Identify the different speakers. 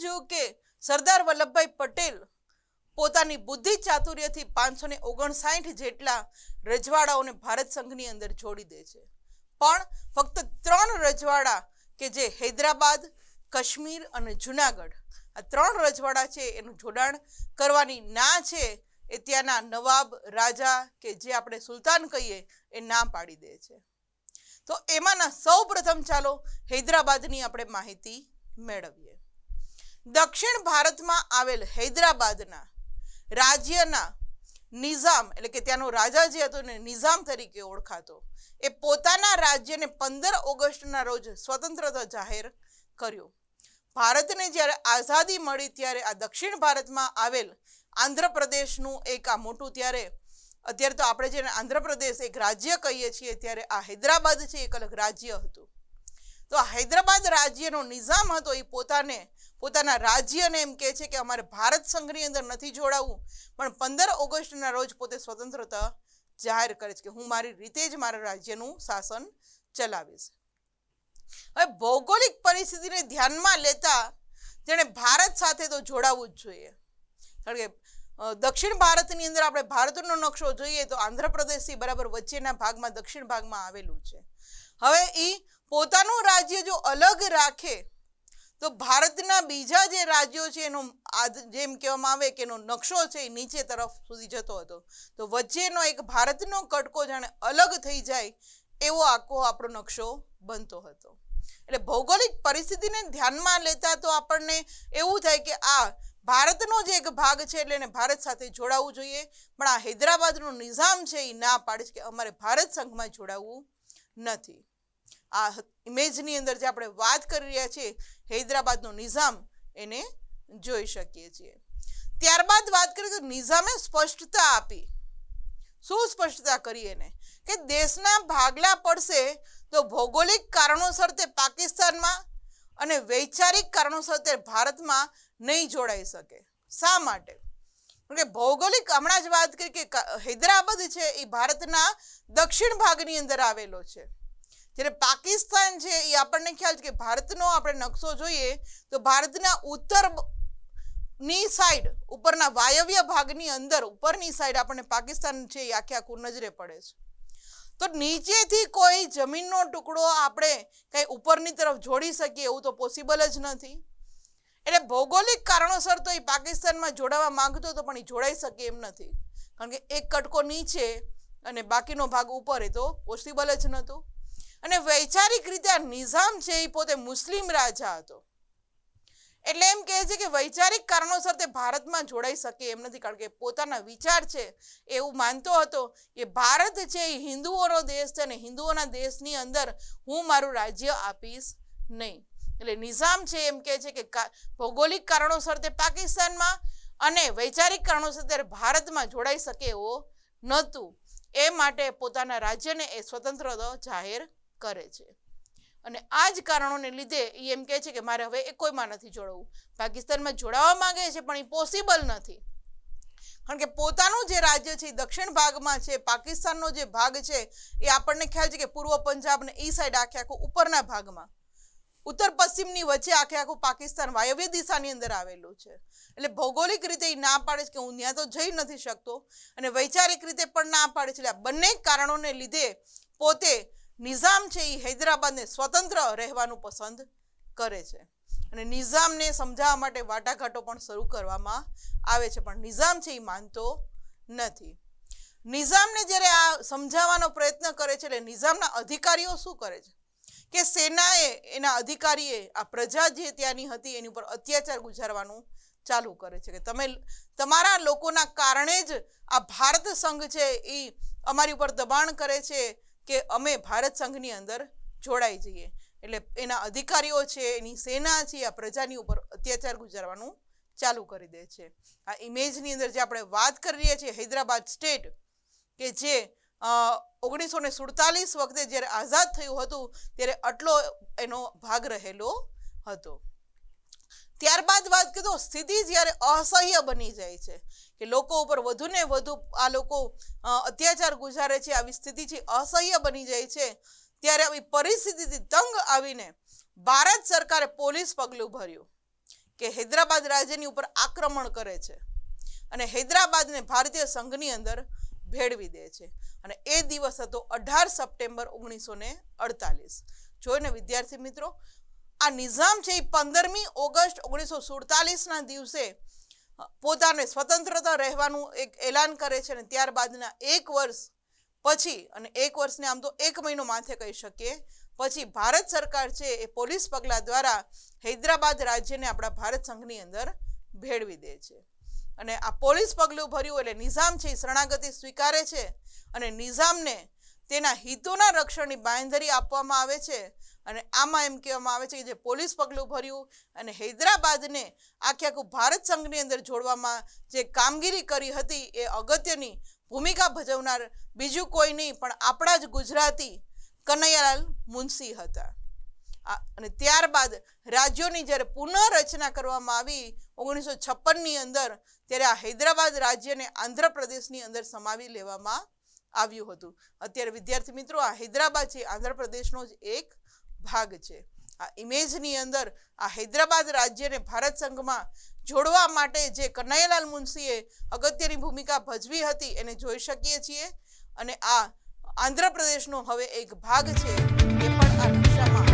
Speaker 1: જો કે સરદાર વલ્લભભાઈ પટેલ પોતાની બુદ્ધિ ચાતુર્યથી 559 જેટલા રજવાડાઓને ભારત સંઘની અંદર જોડી દે છે, પણ ફક્ત 3 રજવાડા કે જે હૈદરાબાદ, કાશ્મીર અને જુનાગઢ, આ 3 રજવાડા છે એનું જોડાણ કરવાની ના છે એ ત્યાંના નવાબ, રાજા કે જે આપણે સુલતાન કહીએ એ ના પાડી દે છે. તો એમાંના સૌ પ્રથમ ચાલો હૈદરાબાદની આપણે માહિતી મેળવીએ. દક્ષિણ ભારતમાં આવેલ હૈદરાબાદના રાજ્યના નિઝામ એટલે કે ત્યાંનો રાજા જે હતો ને નિઝામ તરીકે ઓળખાતો, એ પોતાના રાજ્યને 15 ઓગસ્ટના રોજ સ્વતંત્રતા જાહેર કર્યું. ભારતને જ્યારે આઝાદી મળી ત્યારે આ દક્ષિણ ભારતમાં આવેલ આંધ્રપ્રદેશનું એક આ મોટું અત્યારે તો આપણે જેને આંધ્રપ્રદેશ એક રાજ્ય કહીએ છીએ, ત્યારે આ હૈદરાબાદ છે એક અલગ રાજ્ય હતું. તો આ હૈદરાબાદ રાજ્યનો નિઝામ હતો એ પોતાના રાજ્યને એમ કહે છે કે અમારે ભારત સંઘની અંદર નથી જોડાવું, પણ 15 ઓગસ્ટના રોજ પોતે સ્વતંત્રતા જાહેર કરે છે કે હું મારી રીતે જ મારા રાજ્યનું શાસન ચલાવીશ. હવે ભૌગોલિક પરિસ્થિતિને ધ્યાનમાં લેતા તેણે ભારત સાથે તો જોડાવું જ જોઈએ, કારણ કે દક્ષિણ ભારતની અંદર આપણે ભારતનો નકશો જોઈએ તો આંધ્રપ્રદેશથી બરાબર વચ્ચેના ભાગમાં દક્ષિણ ભાગમાં આવેલું છે. હવે એ પોતાનું રાજ્ય જો અલગ રાખે તો ભારતના બીજા જે રાજ્યો છે એનો જેમ કહેવામાં આવે કે એનો નકશો છે એ નીચે તરફ સુધી જતો હતો, તો વચ્ચેનો એક ભારતનો કટકો જાણે અલગ થઈ જાય એવો આખો આપણો નકશો બનતો હતો. એટલે ભૌગોલિક પરિસ્થિતિને ધ્યાનમાં લેતા તો આપણને એવું થાય કે આ ભારતનો જે એક ભાગ છે એટલે એને ભારત સાથે જોડાવવું જોઈએ, પણ આ હૈદરાબાદનો નિઝામ છે એ ના પાડે છે કે અમારે ભારત સંઘમાં જોડાવવું નથી. આ ઇમેજની અંદર જે આપણે વાત કરી રહ્યા છીએ હૈદરાબાદનો નિઝામ એને જોઈ શકીએ છીએ. ત્યારબાદ વાત કરીએ તો નિઝામે સ્પષ્ટતા આપી. શું સ્પષ્ટતા કરી એને કે દેશના ભાગલા પડશે તો ભૌગોલિક કારણોસર તે પાકિસ્તાનમાં અને વૈચારિક કારણોસર તે ભારતમાં નહીં જોડાઈ શકે. શા માટે? કારણ કે ભૌગોલિક હમણાં જ વાત કરી કે હૈદરાબાદ છે એ ભારતના દક્ષિણ ભાગની અંદર આવેલો છે, જ્યારે પાકિસ્તાન છે એ આપણને ખ્યાલ છે કે ભારતનો આપણે નકશો જોઈએ તો ભારતના ઉત્તરની સાઈડ ઉપરના વાયવ્ય ભાગની અંદર ઉપરની સાઈડ આપણને પાકિસ્તાન છે એ આખું નજરે પડે છે. તો નીચેથી કોઈ જમીનનો ટુકડો આપણે કઈ ઉપરની તરફ જોડી શકીએ એવું તો પોસિબલ જ નથી. એટલે ભૌગોલિક કારણોસર તો એ પાકિસ્તાનમાં જોડાવા માંગતો હતો, પણ એ જોડાઈ શકે એમ નથી, કારણ કે એક કટકો નીચે અને બાકીનો ભાગ ઉપર, એ તો પોસિબલ જ નહોતું. અને વૈચારિક રીતે આ નિઝામ છે એ પોતે મુસ્લિમ રાજા હતો, એટલે એમ કહે છે કે વૈચારિક કારણોસર તે ભારતમાં જોડાઈ શકે એમ નથી, કારણ કે પોતાના વિચાર છે એવું માનતો હતો કે ભારત છે એ હિન્દુઓનો દેશ છે અને હિન્દુઓના દેશની અંદર હું મારું રાજ્ય આપીશ નહીં. એટલે નિઝામ છે એમ કહે છે કે ભૌગોલિક કારણોસર તે પાકિસ્તાનમાં અને વૈચારિક કારણોસર તે ભારતમાં જોડાઈ શકે એવો નહોતું, એ માટે પોતાના રાજ્યને એ સ્વતંત્રતા જાહેર કરે છે. અને આ જ કારણોને લીધે એ એમ કહે છે કે મારે હવે એ કોઈમાં નથી જોડાવું. પાકિસ્તાનમાં જોડાવા માંગે છે પણ એ પોસિબલ નથી, કારણ કે પોતાનું જે રાજ્ય છે એ દક્ષિણ ભાગમાં છે, પાકિસ્તાનનો જે ભાગ છે એ આપણને ખ્યાલ છે કે પૂર્વ પંજાબ ને એ સાઈડ આખું ઉપરના ભાગમાં ઉત્તર પશ્ચિમની વચ્ચે આખું પાકિસ્તાન વાયવ્ય દિશાની અંદર આવેલું છે. એટલે ભૌગોલિક રીતે એ ના પાડે છે કે હું ત્યાં તો જઈ નથી શકતો, અને વૈચારિક રીતે પણ ના પાડે છે. એટલે આ બંને કારણોને લીધે પોતે નિઝામ છે એ હૈદરાબાદને સ્વતંત્ર રહેવાનું પસંદ કરે છે. અને નિઝામને સમજાવવા માટે વાટાઘાટો પણ શરૂ કરવામાં આવે છે, પણ નિઝામ છે એ માનતો નથી. નિઝામને જ્યારે આ સમજાવવાનો પ્રયત્ન કરે છે એટલે નિઝામના અધિકારીઓ શું કરે છે કે સેનાએ એના અધિકારીએ આ પ્રજા જે ત્યાંની હતી એની ઉપર અત્યાચાર ગુજારવાનું ચાલુ કરે છે કે તમે તમારા લોકોના કારણે જ આ ભારત સંઘ છે એ અમારી ઉપર દબાણ કરે છે કે અમે ભારત સંઘની અંદર જોડાઈ જઈએ. એટલે એના અધિકારીઓ છે, એની સેના છે, આ પ્રજાની ઉપર અત્યાચાર ગુજારવાનું ચાલુ કરી દે છે. આ ઇમેજની અંદર જે આપણે વાત કરી રહ્યા છીએ હૈદરાબાદ સ્ટેટ કે જે 1947 વખતે જ્યારે આઝાદ થયું હતું ત્યારે આટલો એનો ભાગ રહેલો હતો. ત્યારબાદ વાત કરીએ તો સ્થિતિ જ્યારે અસહ્ય બની જાય છે કે લોકો ઉપર વધુ ને વધુ આ લોકો અત્યાચાર ગુજારે છે, આવી સ્થિતિ છે અસહ્ય બની જાય છે, ત્યારે આવી પરિસ્થિતિથી તંગ આવીને ભારત સરકારે પોલીસ પગલું ભર્યું કે હૈદરાબાદ રાજ્યની ઉપર આક્રમણ કરે છે અને હૈદરાબાદને ભારતીય સંઘની અંદર ભેળવી દે છે. અને એ દિવસ હતો 18 સપ્ટેમ્બર 1948. જોઈને વિદ્યાર્થી મિત્રો, આ નિઝામ છે એ 15મી ઓગસ્ટ 1947ના દિવસે પોતાને સ્વતંત્રતા રહેવાનું એક એલાન કરે છે અને ત્યારબાદના 1 વર્ષ પછી, અને 1 વર્ષને આમ તો 1 મહિનો માથે કહી શકીએ, પછી ભારત સરકાર છે એ પોલીસ પગલા દ્વારા હૈદરાબાદ રાજ્યને આપણા ભારત સંઘની અંદર ભેળવી દે છે. અને આ પોલીસ પગલું ભર્યું એટલે નિઝામ છે એ શરણાગતિ સ્વીકારે છે અને નિઝામને તેના હિતોના રક્ષણની બાંયધરી આપવામાં આવે છે. અને આમાં એમ કહેવામાં આવે છે કે જે પોલીસ પગલું ભર્યું અને હૈદરાબાદને આખું ભારત સંઘની અંદર જોડવામાં જે કામગીરી કરી હતી એ અગત્યની ભૂમિકા ભજવનાર બીજું કોઈ નહીં પણ આપણા જ ગુજરાતી કનૈયાલાલ મુનશી હતા. અને ત્યારબાદ રાજ્યોની જ્યારે પુનઃરચના કરવામાં આવી 1956ની અંદર, ત્યારે આ હૈદરાબાદ રાજ્યને આંધ્રપ્રદેશની અંદર સમાવી લેવામાં આવ્યું હતું. અત્યારે વિદ્યાર્થી મિત્રો, આ હૈદરાબાદ છે આંધ્રપ્રદેશનો જ એક ભાગ છે. આ ઇમેજની અંદર આ હૈદરાબાદ રાજ્યને ભારત સંઘમાં જોડવા માટે જે કનૈયાલાલ મુનશીએ અગત્યની ભૂમિકા ભજવી હતી એને જોઈ શકીએ છીએ. અને આ આંધ્રપ્રદેશનો હવે એક ભાગ છે એ પણ આ નકશામાં